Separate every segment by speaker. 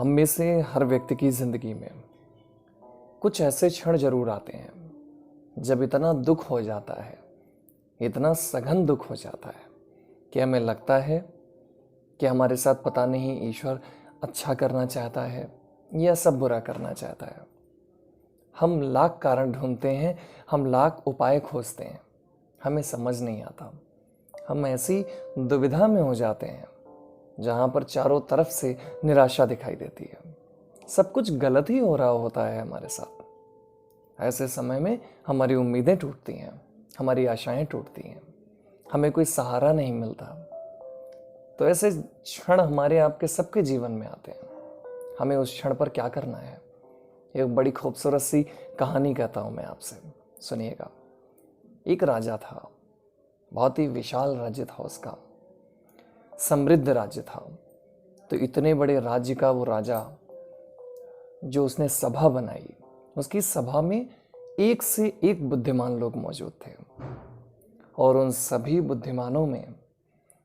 Speaker 1: हम में से हर व्यक्ति की ज़िंदगी में कुछ ऐसे क्षण जरूर आते हैं जब इतना दुख हो जाता है, इतना सघन दुख हो जाता है कि हमें लगता है कि हमारे साथ पता नहीं ईश्वर अच्छा करना चाहता है या सब बुरा करना चाहता है। हम लाख कारण ढूंढते हैं, हम लाख उपाय खोजते हैं, हमें समझ नहीं आता। हम ऐसी दुविधा में हो जाते हैं जहाँ पर चारों तरफ से निराशा दिखाई देती है, सब कुछ गलत ही हो रहा होता है हमारे साथ। ऐसे समय में हमारी उम्मीदें टूटती हैं, हमारी आशाएं टूटती हैं, हमें कोई सहारा नहीं मिलता। तो ऐसे क्षण हमारे आपके सबके जीवन में आते हैं। हमें उस क्षण पर क्या करना है, एक बड़ी खूबसूरत सी कहानी कहता हूँ मैं आपसे, सुनिएगा। एक राजा था, बहुत ही विशाल राज्य था उसका, समृद्ध राज्य था। तो इतने बड़े राज्य का वो राजा, जो उसने सभा बनाई, उसकी सभा में एक से एक बुद्धिमान लोग मौजूद थे। और उन सभी बुद्धिमानों में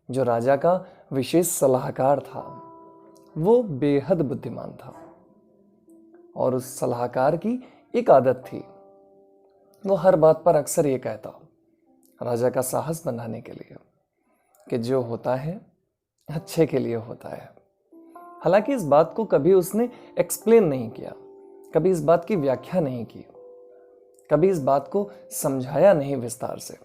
Speaker 1: जो राजा का विशेष सलाहकार था, वो बेहद बुद्धिमान था। और उस सलाहकार की एक आदत थी, वो हर बात पर अक्सर ये कहता, राजा का साहस बनाने के लिए, कि जो होता है अच्छे के लिए होता है। हालांकि इस बात को कभी उसने एक्सप्लेन नहीं किया, कभी इस बात की व्याख्या नहीं की, कभी इस बात को समझाया नहीं विस्तार से।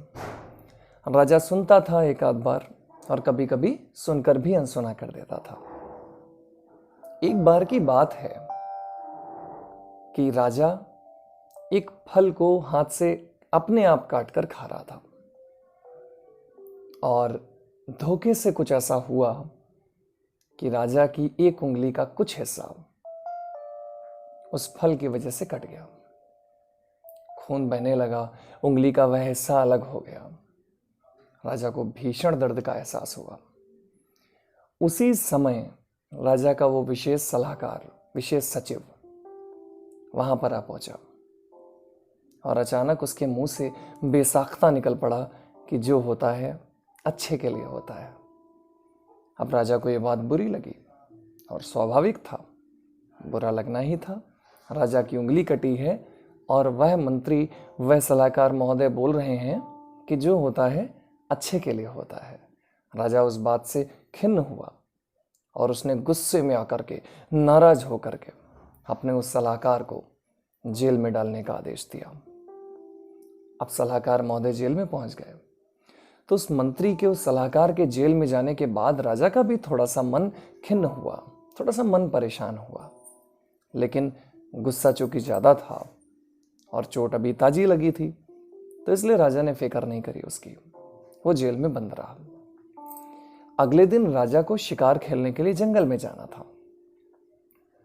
Speaker 1: राजा सुनता था एक आध बार, और कभी कभी सुनकर भी अनसुना कर देता था। एक बार की बात है कि राजा एक फल को हाथ से अपने आप काटकर खा रहा था, और धोखे से कुछ ऐसा हुआ कि राजा की एक उंगली का कुछ हिस्सा उस फल की वजह से कट गया। खून बहने लगा, उंगली का वह हिस्सा अलग हो गया। राजा को भीषण दर्द का एहसास हुआ। उसी समय राजा का वो विशेष सलाहकार, विशेष सचिव वहां पर आ पहुंचा, और अचानक उसके मुंह से बेसाख्ता निकल पड़ा कि जो होता है अच्छे के लिए होता है। अब राजा को यह बात बुरी लगी, और स्वाभाविक था, बुरा लगना ही था। राजा की उंगली कटी है और वह मंत्री, वह सलाहकार महोदय बोल रहे हैं कि जो होता है अच्छे के लिए होता है। राजा उस बात से खिन्न हुआ, और उसने गुस्से में आकर के, नाराज होकर के अपने उस सलाहकार को जेल में डालने का आदेश दिया। अब सलाहकार महोदय जेल में पहुंच गए। तो उस मंत्री के, उस सलाहकार के जेल में जाने के बाद राजा का भी थोड़ा सा मन खिन्न हुआ, थोड़ा सा मन परेशान हुआ। लेकिन गुस्सा चूंकि ज्यादा था और चोट अभी ताजी लगी थी, तो इसलिए राजा ने फिक्र नहीं करी उसकी। वो जेल में बंद रहा। अगले दिन राजा को शिकार खेलने के लिए जंगल में जाना था।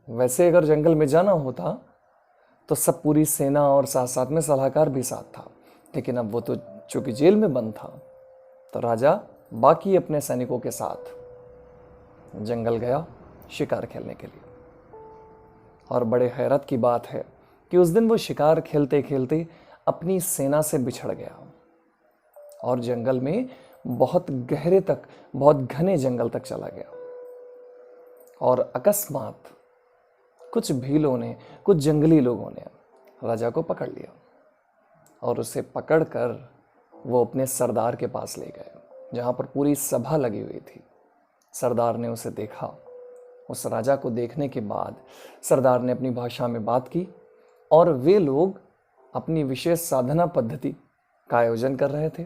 Speaker 1: वैसे अगर जंगल में जाना होता तो सब पूरी सेना और साथ साथ में सलाहकार भी साथ था, लेकिन अब वो तो चूंकि जेल में बंद था, तो राजा बाकी अपने सैनिकों के साथ जंगल गया शिकार खेलने के लिए। और बड़े हैरत की बात है कि उस दिन वो शिकार खेलते खेलते अपनी सेना से बिछड़ गया, और जंगल में बहुत गहरे तक, बहुत घने जंगल तक चला गया। और अकस्मात कुछ भीलों ने, कुछ जंगली लोगों ने राजा को पकड़ लिया, और उसे पकड़कर वो अपने सरदार के पास ले गए, जहाँ पर पूरी सभा लगी हुई थी। सरदार ने उसे देखा। उस राजा को देखने के बाद सरदार ने अपनी भाषा में बात की, और वे लोग अपनी विशेष साधना पद्धति का आयोजन कर रहे थे,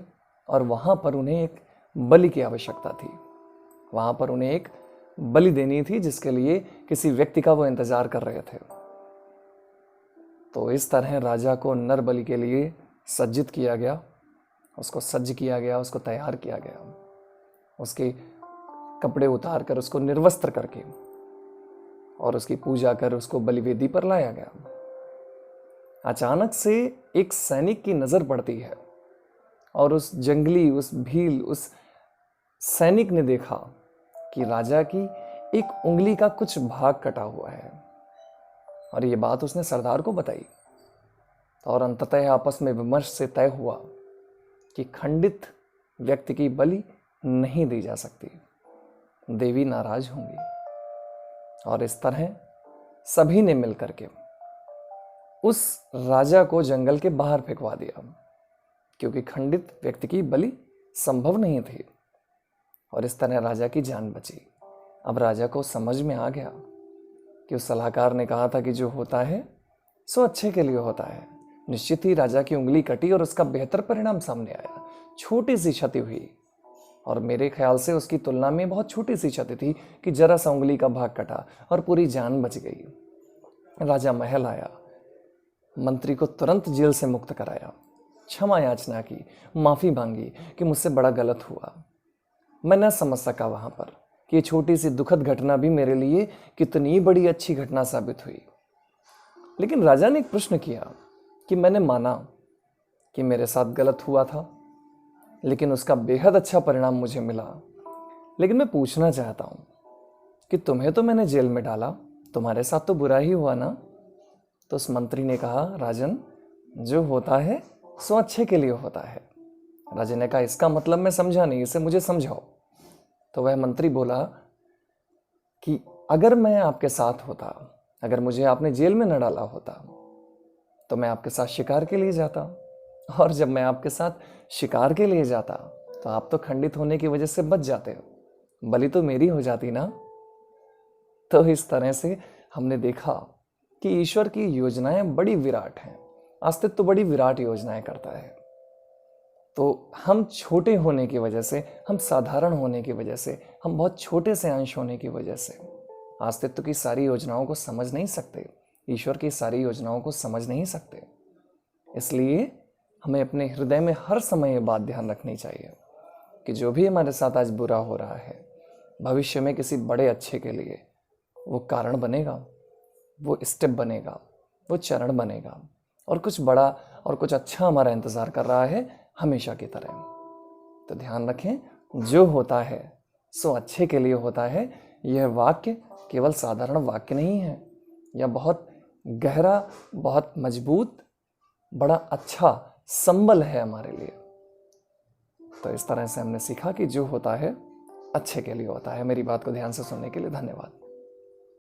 Speaker 1: और वहाँ पर उन्हें एक बलि की आवश्यकता थी। वहाँ पर उन्हें एक बलि देनी थी, जिसके लिए किसी व्यक्ति का वो इंतजार कर रहे थे। तो इस तरह राजा को नर बलि के लिए सज्जित किया गया, उसको सज्ज किया गया, उसको तैयार किया गया, उसके कपड़े उतार कर, उसको निर्वस्त्र करके, और उसकी पूजा कर उसको बलिवेदी पर लाया गया। अचानक से एक सैनिक की नजर पड़ती है, और उस जंगली, उस भील, उस सैनिक ने देखा कि राजा की एक उंगली का कुछ भाग कटा हुआ है। और ये बात उसने सरदार को बताई, और अंततः आपस में विमर्श से तय हुआ कि खंडित व्यक्ति की बलि नहीं दी जा सकती, देवी नाराज होंगी। और इस तरह सभी ने मिलकर के उस राजा को जंगल के बाहर फेंकवा दिया, क्योंकि खंडित व्यक्ति की बलि संभव नहीं थी। और इस तरह राजा की जान बची। अब राजा को समझ में आ गया कि उस सलाहकार ने कहा था कि जो होता है सो अच्छे के लिए होता है। निश्चित ही राजा की उंगली कटी और उसका बेहतर परिणाम सामने आया। छोटी सी क्षति हुई, और मेरे ख्याल से उसकी तुलना में बहुत छोटी सी क्षति थी कि जरा सा उंगली का भाग कटा और पूरी जान बच गई। राजा महल आया, मंत्री को तुरंत जेल से मुक्त कराया, क्षमा याचना की, माफी मांगी कि मुझसे बड़ा गलत हुआ। मैं न समझ सका वहां पर कि ये छोटी सी दुखद घटना भी मेरे लिए कितनी बड़ी अच्छी घटना साबित हुई। लेकिन राजा ने एक प्रश्न किया कि मैंने माना कि मेरे साथ गलत हुआ था, लेकिन उसका बेहद अच्छा परिणाम मुझे मिला। लेकिन मैं पूछना चाहता हूं कि तुम्हें तो मैंने जेल में डाला, तुम्हारे साथ तो बुरा ही हुआ ना? तो उस मंत्री ने कहा, राजन, जो होता है सो अच्छे के लिए होता है। राजा ने कहा, इसका मतलब मैं समझा नहीं, इसे मुझे समझाओ। तो वह मंत्री बोला कि अगर मैं आपके साथ होता, अगर मुझे आपने जेल में न डाला होता, तो मैं आपके साथ शिकार के लिए जाता, और जब मैं आपके साथ शिकार के लिए जाता तो आप तो खंडित होने की वजह से बच जाते हो, बलि तो मेरी हो जाती ना। तो इस तरह से हमने देखा कि ईश्वर की योजनाएं बड़ी विराट हैं, अस्तित्व तो बड़ी विराट योजनाएं करता है। तो हम छोटे होने की वजह से, हम साधारण होने की वजह से, हम बहुत छोटे से अंश होने की वजह से अस्तित्व की सारी योजनाओं को समझ नहीं सकते, ईश्वर की सारी योजनाओं को समझ नहीं सकते। इसलिए हमें अपने हृदय में हर समय ये बात ध्यान रखनी चाहिए कि जो भी हमारे साथ आज बुरा हो रहा है, भविष्य में किसी बड़े अच्छे के लिए वो कारण बनेगा, वो स्टेप बनेगा, वो चरण बनेगा, और कुछ बड़ा और कुछ अच्छा हमारा इंतजार कर रहा है हमेशा की तरह। तो ध्यान रखें, जो होता है सो अच्छे के लिए होता है। यह वाक्य केवल साधारण वाक्य नहीं है, यह बहुत गहरा, बहुत मजबूत, बड़ा अच्छा संबल है हमारे लिए। तो इस तरह से हमने सीखा कि जो होता है अच्छे के लिए होता है। मेरी बात को ध्यान से सुनने के लिए धन्यवाद।